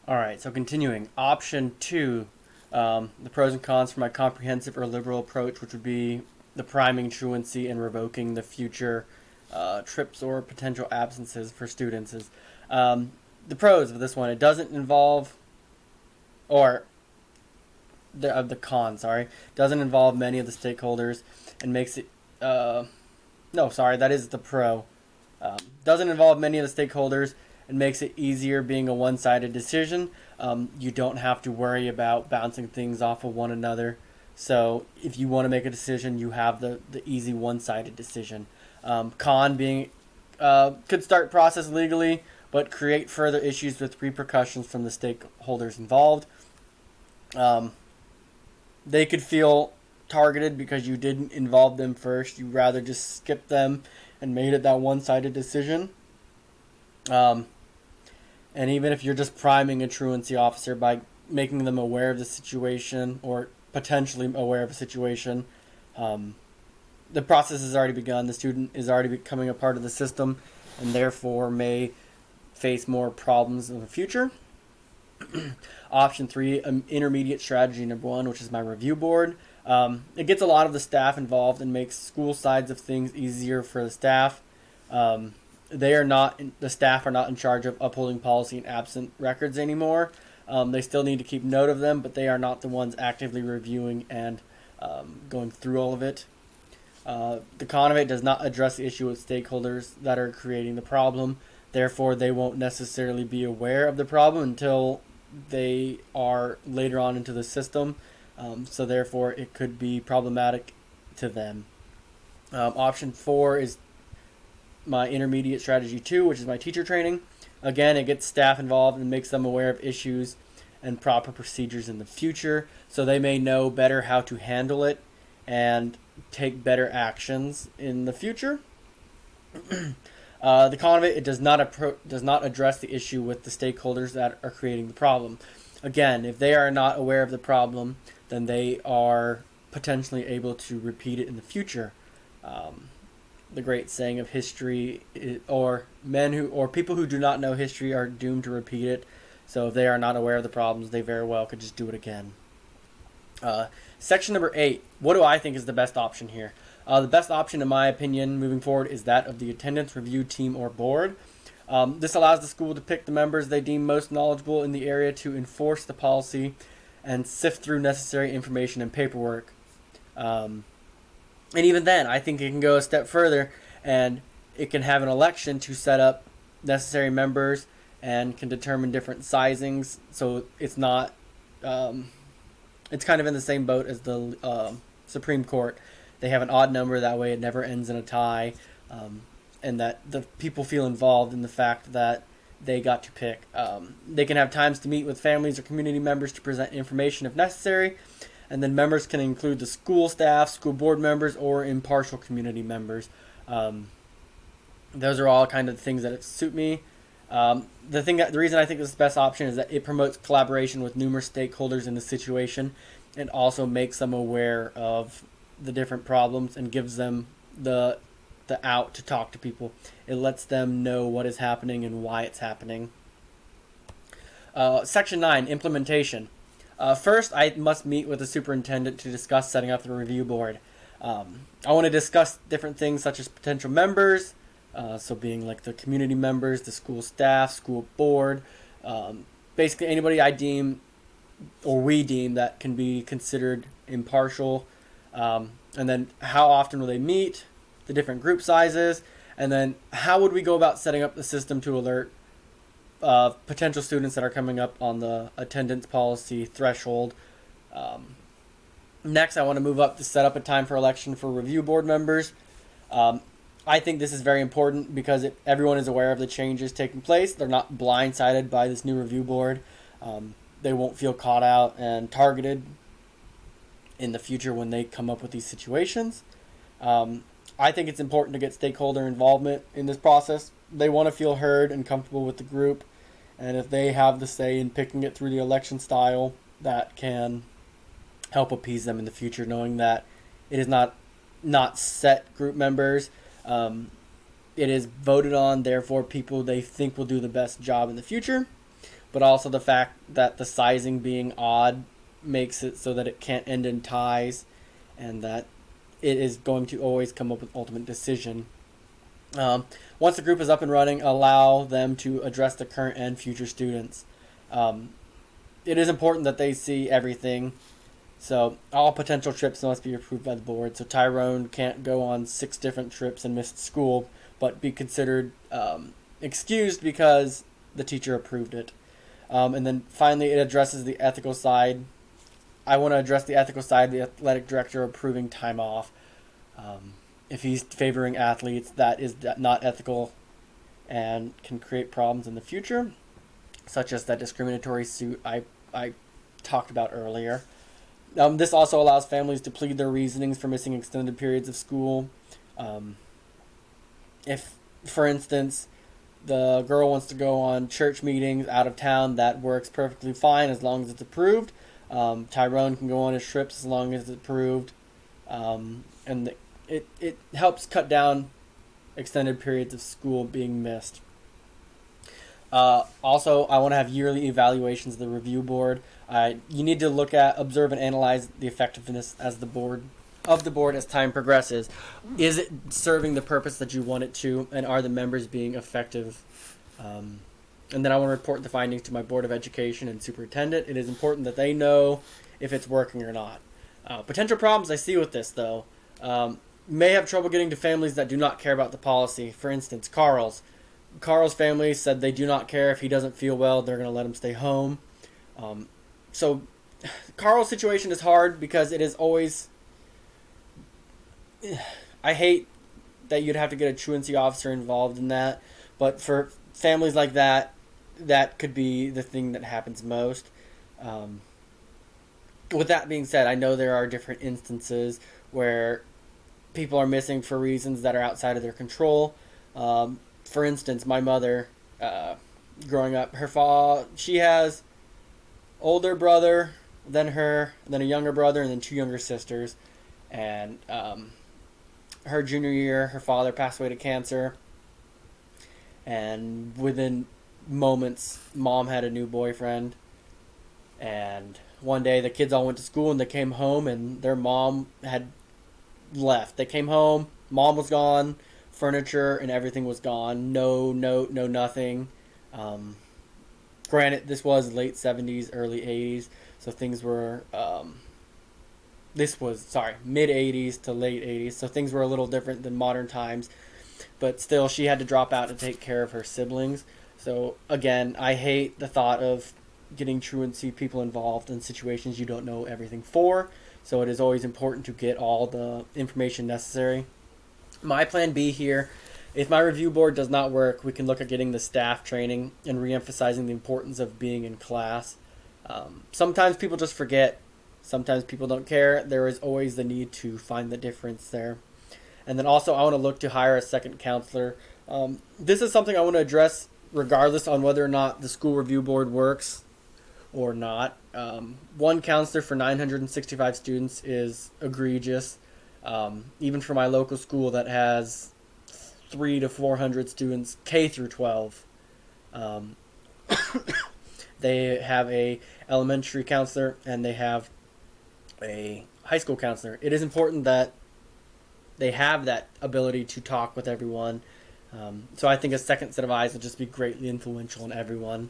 All right, so continuing. Option two, the pros and cons for my comprehensive or liberal approach, which would be the priming truancy and revoking the future trips or potential absences for students. Is the pros of this one? It doesn't involve, or the cons, sorry, doesn't involve many of the stakeholders and makes it. No, sorry, that is the pro. Doesn't involve many of the stakeholders and makes it easier being a one-sided decision. You don't have to worry about bouncing things off of one another. So if you want to make a decision, you have the easy one-sided decision. Con being could start process legally, but create further issues with repercussions from the stakeholders involved. They could feel targeted because you didn't involve them first. You rather just skip them and made it that one-sided decision. And even if you're just priming a truancy officer by making them aware of the situation or potentially aware of a situation, the process has already begun. The student is already becoming a part of the system and therefore may face more problems in the future. Option three, intermediate strategy number one, which is my review board. It gets a lot of the staff involved and makes school sides of things easier for the staff. The staff are not in charge of upholding policy and absent records anymore. They still need to keep note of them, but they are not the ones actively reviewing and going through all of it. The con of it does not address the issue with stakeholders that are creating the problem. Therefore, they won't necessarily be aware of the problem until they are later on into the system. So therefore, it could be problematic to them. Option four is my intermediate strategy 2, which is my teacher training. Again, it gets staff involved and makes them aware of issues and proper procedures in the future, so they may know better how to handle it and take better actions in the future. The con of it does not address the issue with the stakeholders that are creating the problem. Again, if they are not aware of the problem, then they are potentially able to repeat it in the future. The great saying of history, or people who do not know history are doomed to repeat it. So if they are not aware of the problems, they very well could just do it again. Section number 8. What do I think is the best option here? The best option, in my opinion, moving forward, is that of the attendance review team or board. This allows the school to pick the members they deem most knowledgeable in the area to enforce the policy and sift through necessary information and paperwork. And even then, I think it can go a step further, and it can have an election to set up necessary members and can determine different sizings. So it's not, it's kind of in the same boat as the Supreme Court. They have an odd number, that way it never ends in a tie, and that the people feel involved in the fact that they got to pick. They can have times to meet with families or community members to present information if necessary. And then members can include the school staff, school board members, or impartial community members. Those are all kind of things that suit me. The reason I think this is the best option is that it promotes collaboration with numerous stakeholders in the situation, and also makes them aware of the different problems and gives them the out to talk to people. It lets them know what is happening and why it's happening. Section 9, implementation. First, I must meet with the superintendent to discuss setting up the review board. I want to discuss different things such as potential members, so being like the community members, the school staff, school board, basically anybody I deem or we deem that can be considered impartial, and then how often will they meet, the different group sizes, and then how would we go about setting up the system to alert potential students that are coming up on the attendance policy threshold. Next, I want to move up to set up a time for election for review board members. I think this is very important because everyone is aware of the changes taking place. They're not blindsided by this new review board. They won't feel caught out and targeted in the future when they come up with these situations. I think it's important to get stakeholder involvement in this process. They want to feel heard and comfortable with the group, and if they have the say in picking it through the election style, that can help appease them in the future, knowing that it is not set group members. It is voted on, therefore people they think will do the best job in the future. but also the fact that the sizing being odd makes it so that it can't end in ties, and that it is going to always come up with ultimate decision. Once the group is up and running, allow them to address the current and future students. It is important that they see everything. So all potential trips must be approved by the board. So Tyrone can't go on 6 different trips and miss school, but be considered excused because the teacher approved it. And then finally, it addresses the ethical side. I want to address the ethical side, the athletic director approving time off. If he's favoring athletes, that is not ethical and can create problems in the future, such as that discriminatory suit I talked about earlier. This also allows families to plead their reasonings for missing extended periods of school. If, for instance, the girl wants to go on church meetings out of town, that works perfectly fine as long as it's approved. Tyrone can go on his trips as long as it's approved. And it helps cut down extended periods of school being missed. Also, I want to have yearly evaluations of the review board. You need to look at, observe, and analyze the effectiveness as the board as time progresses. Is it serving the purpose that you want it to, and are the members being effective? And then I want to report the findings to my Board of Education and superintendent. It is important that they know if it's working or not. Potential problems I see with this, though, may have trouble getting to families that do not care about the policy. For instance, Carl's family said they do not care if he doesn't feel well, they're going to let him stay home. So Carl's situation is hard because it is always... I hate that you'd have to get a truancy officer involved in that, but for families like that, that could be the thing that happens most. With that being said, I know there are different instances where people are missing for reasons that are outside of their control. For instance, my mother, growing up, she has older brother than her, then a younger brother, and then 2 younger sisters. And her junior year, her father passed away to cancer. And within moments, mom had a new boyfriend. And one day, the kids all went to school, and they came home, and their mom had left. They came home, mom was gone, furniture and everything was gone. No note, no nothing. Granted, this was late 70s, early 80s, so things were... mid 80s to late 80s, so things were a little different than modern times. But still, she had to drop out to take care of her siblings. So, again, I hate the thought of getting truancy people involved in situations you don't know everything for. So it is always important to get all the information necessary. My plan B here, if my review board does not work, we can look at getting the staff training and re-emphasizing the importance of being in class. Sometimes people just forget. Sometimes people don't care. There is always the need to find the difference there. And then also I want to look to hire a second counselor. This is something I want to address regardless on whether or not the school review board works or not. One counselor for 965 students is egregious. Even for my local school that has 300 to 400 students, K through 12. They have a elementary counselor and they have a high school counselor. It is important that they have that ability to talk with everyone. So I think a second set of eyes will just be greatly influential in everyone.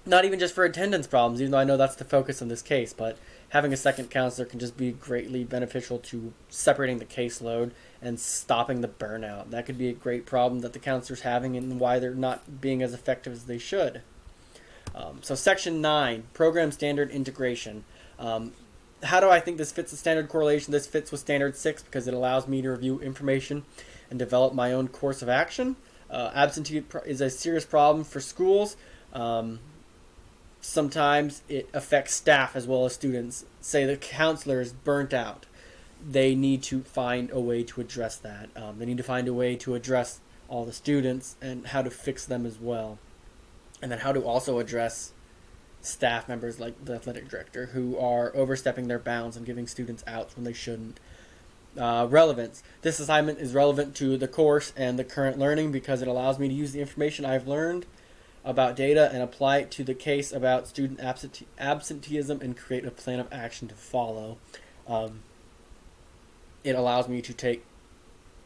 Not even just for attendance problems, even though I know that's the focus in this case, but having a second counselor can just be greatly beneficial to separating the caseload and stopping the burnout. That could be a great problem that the counselor's having and why they're not being as effective as they should. So Section 9, Program Standard Integration. How do I think this fits the standard correlation? This fits with Standard 6 because it allows me to review information and develop my own course of action. Absentee is a serious problem for schools. Sometimes it affects staff as well as students. Say the counselor is burnt out. They need to find a way to address that. They need to find a way to address all the students and how to fix them as well. And then how to also address staff members like the athletic director who are overstepping their bounds and giving students outs when they shouldn't. Relevance. This assignment is relevant to the course and the current learning because it allows me to use the information I've learned about data and apply it to the case about student absenteeism and create a plan of action to follow. It allows me to take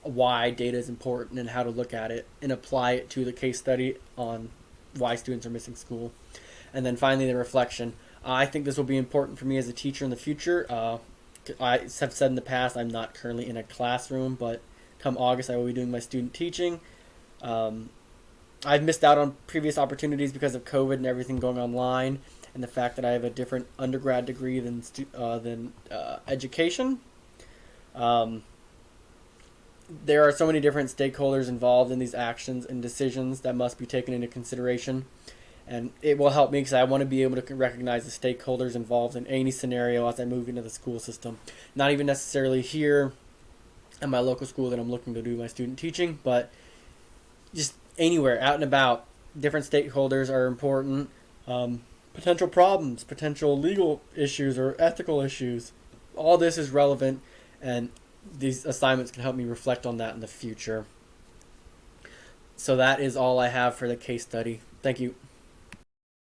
why data is important and how to look at it and apply it to the case study on why students are missing school. And then finally, the reflection. I think this will be important for me as a teacher in the future. I have said in the past I'm not currently in a classroom, but come August I will be doing my student teaching. I've missed out on previous opportunities because of COVID and everything going online, and the fact that I have a different undergrad degree than education. There are so many different stakeholders involved in these actions and decisions that must be taken into consideration. And it will help me because I want to be able to recognize the stakeholders involved in any scenario as I move into the school system. Not even necessarily here at my local school that I'm looking to do my student teaching, but just anywhere, out and about. Different stakeholders are important. Potential problems, potential legal issues or ethical issues. All this is relevant, and these assignments can help me reflect on that in the future. So that is all I have for the case study. Thank you.